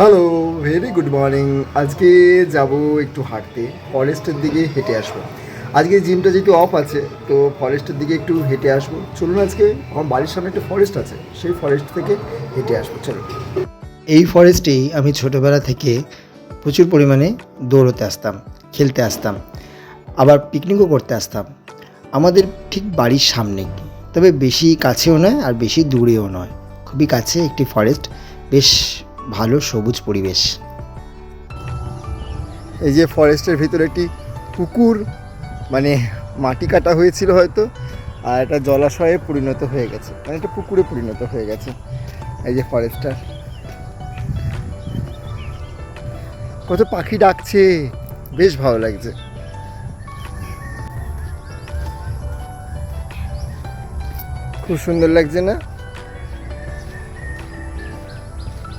Hello, very good morning. আজকে যাব একটু হাঁটতে, ফরেস্টের দিকে হেঁটে আসবো। আজকে জিমটা যেহেতু অফ আছে, তো ফরেস্টের দিকে একটু হেঁটে আসবো। চলুন, আজকে আমার বাড়ির সামনে একটা ফরেস্ট আছে, সেই ফরেস্ট থেকে হেঁটে আসবো। চলুন। এই ফরেস্টেই আমি ছোটোবেলা থেকে প্রচুর পরিমাণে দৌড়তে আসতাম, খেলতে আসতাম, আবার পিকনিকও করতে আসতাম। আমাদের ঠিক বাড়ির সামনেই, তবে বেশি কাছেও নয় আর বেশি দূরেও নয়, খুবই কাছে একটি ফরেস্ট, বেশ ভালো সবুজ পরিবেশ। এই যে ফরেস্টের ভিতরে একটি পুকুর, মানে মাটি কাটা হয়েছিল হয়তো, আর একটা জলাশয়ে পরিণত হয়ে গেছে, মানে একটা পুকুরে পরিণত হয়ে গেছে। এই যে ফরেস্টটা, কত পাখি ডাকছে, বেশ ভালো লাগছে। খুব সুন্দর লাগছে না?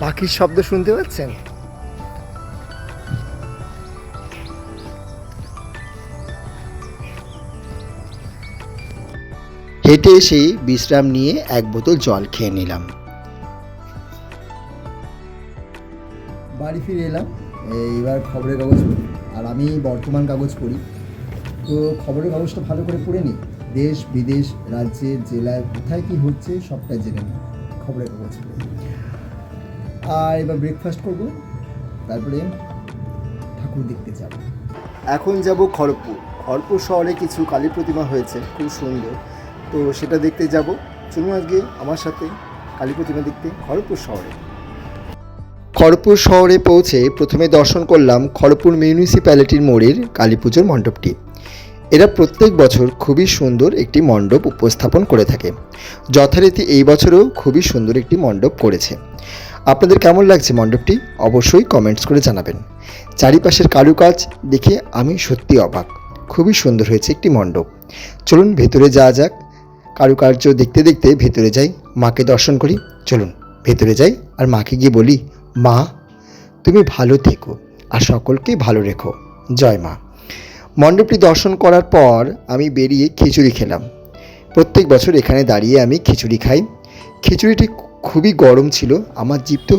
পাখির শব্দ শুনতে পাচ্ছেন? হেঁটে এসেই বিশ্রাম নিয়ে এক বোতল জল খেয়ে নিলাম। বাড়ি ফিরে এলাম, এইবার খবরের কাগজ পড়ি। আর আমি বর্তমান কাগজ পড়ি, তো খবরের কাগজটা ভালো করে পড়ে নিই। দেশ বিদেশ, রাজ্যের, জেলায় কোথায় কী হচ্ছে সবটা জেনে নিই খবরের কাগজ পড়ে। আর এবার ব্রেকফাস্ট করব, তারপরে ঠাকুর দেখতে যাব। এখন যাব খড়গপুর। খড়গপুর শহরে কিছু কালী প্রতিমা হয়েছে, খুব সুন্দর, তো সেটা দেখতে যাব। চলুন আজকে আমার সাথে কালী প্রতিমা দেখতে খড়গপুর শহরে। খড়গপুর শহরে পৌঁছে প্রথমে দর্শন করলাম খড়গপুর মিউনিসিপ্যালিটির মোড়ের কালী পুজোর মণ্ডপটি। এরা প্রত্যেক বছর খুবই সুন্দর একটি মণ্ডপ উপস্থাপন করে থাকে। যথারীতি এই বছরও খুবই সুন্দর একটি মণ্ডপ করেছে। আপনাদের কেমন লাগছে মণ্ডপটি অবশ্যই কমেন্টস করে জানাবেন। চারিপাশের কারুকাজ দেখে আমি সত্যি অবাক, খুবই সুন্দর হয়েছে একটি মণ্ডপ। চলুন ভেতরে যাওয়া যাক, কারুকার্য দেখতে দেখতে ভেতরে যাই, মাকে দর্শন করি। চলুন ভেতরে যাই আর মাকে গিয়ে বলি, মা তুমি ভালো থেকো আর সকলকে ভালো রেখো, জয় মা। মণ্ডপটি দর্শন করার পর আমি বেরিয়ে খিচুড়ি খেলাম। প্রত্যেক বছর এখানে দাঁড়িয়ে আমি খিচুড়ি খাই। খিচুড়িটি খুবই গরম ছিল, আমার জিভ তো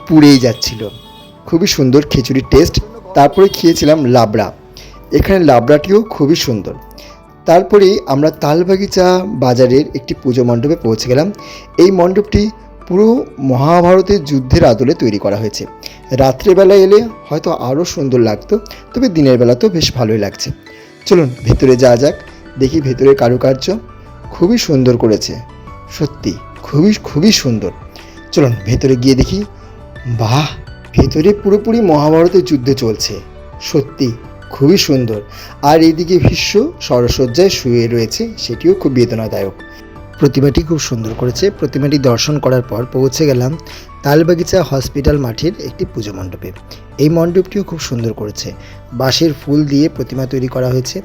পুড়েই যাচ্ছিল। খুবই সুন্দর খিচুড়ির টেস্ট। তারপরে খেয়েছিলাম লাবড়া, এখানে লাবড়াটিও খুবই সুন্দর। তারপরে আমরা তালবাগিচা বাজারের একটি পুজো মণ্ডপে পৌঁছে গেলাম। এই মণ্ডপটি পুরো মহাভারতের যুদ্ধের আদলে তৈরি করা হয়েছে। রাত্রেবেলা এলে হয়তো আরও সুন্দর লাগতো, তবে দিনের বেলা তো বেশ ভালোই লাগছে। চলুন ভেতরে যাওয়া যাক, দেখি ভেতরের কারুকার্য খুবই সুন্দর করেছে, সত্যি খুবই সুন্দর। চলুন ভেতরে গিয়ে দেখি, বাহ, ভেতরে পুরোপুরি মহাভারতের যুদ্ধ চলছে, সত্যি খুবই সুন্দর। আর এইদিকে ভীষ্ম সরসজ্জায় শুয়ে রয়েছে, সেটিও খুব বেদনাদায়ক। প্রতিমাটি খুব সুন্দর করেছে। প্রতিমাটি দর্শন করার পর পৌঁছে গেলাম তালবাগিচা হসপিটাল মাঠের একটি পুজো মণ্ডপে। এই মণ্ডপটিও খুব সুন্দর করেছে, বাঁশের ফুল দিয়ে প্রতিমা তৈরি করা হয়েছে।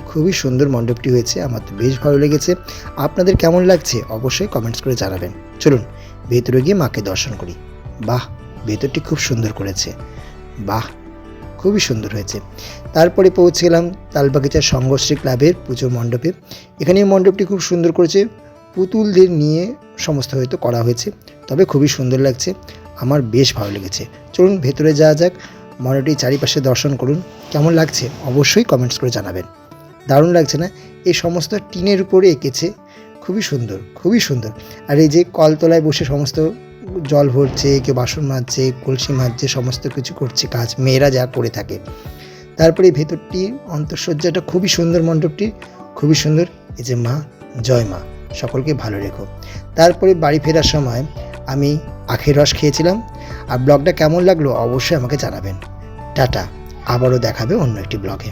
খুবই সুন্দর মণ্ডপটি হয়েছে, আমার তো বেশ ভালো লেগেছে। আপনাদের কেমন লাগছে অবশ্যই কমেন্টস করে জানাবেন। চলুন ভেতরে গিয়ে মাকে দর্শন করি। বাহ, ভেতরটি খুব সুন্দর করেছে, বাহ, খুবই সুন্দর হয়েছে। তারপরে পৌঁছে গেলাম তালবাগিচা সংঘশ্রী ক্লাবের পুজো মণ্ডপে। এখানে মণ্ডপটি খুব সুন্দর করেছে, পুতুলদের নিয়ে সমস্ত হয়তো করা হয়েছে, তবে খুবই সুন্দর লাগছে, আমার বেশ ভালো লেগেছে। চলুন ভেতরে যাওয়া যাক, মণ্ডপটির চারিপাশে দর্শন করুন। কেমন লাগছে অবশ্যই কমেন্টস করে জানাবেন। দারুণ লাগছে না? এই সমস্ত টিনের উপরে এঁকেছে, খুবই সুন্দর, খুবই সুন্দর। আর এই যে কলতলায় বসে সমস্ত জল ভরছে, কেউ বাসন মাজছে, কলসি মাজছে, সমস্ত কিছু করছে কাজ, মেয়েরা যা করে থাকে। তারপরে ভেতরটি অন্তঃসজ্জাটা খুবই সুন্দর, মণ্ডপটি খুবই সুন্দর। এই যে মা, জয় মা, সকলকে ভালো রেখো। তারপরে বাড়ি ফেরার সময় আমি আখের রস খেয়েছিলাম। আর ব্লগটা কেমন লাগলো অবশ্যই আমাকে জানাবেন। টাটা, আবারও দেখাবে অন্য একটি ব্লগে।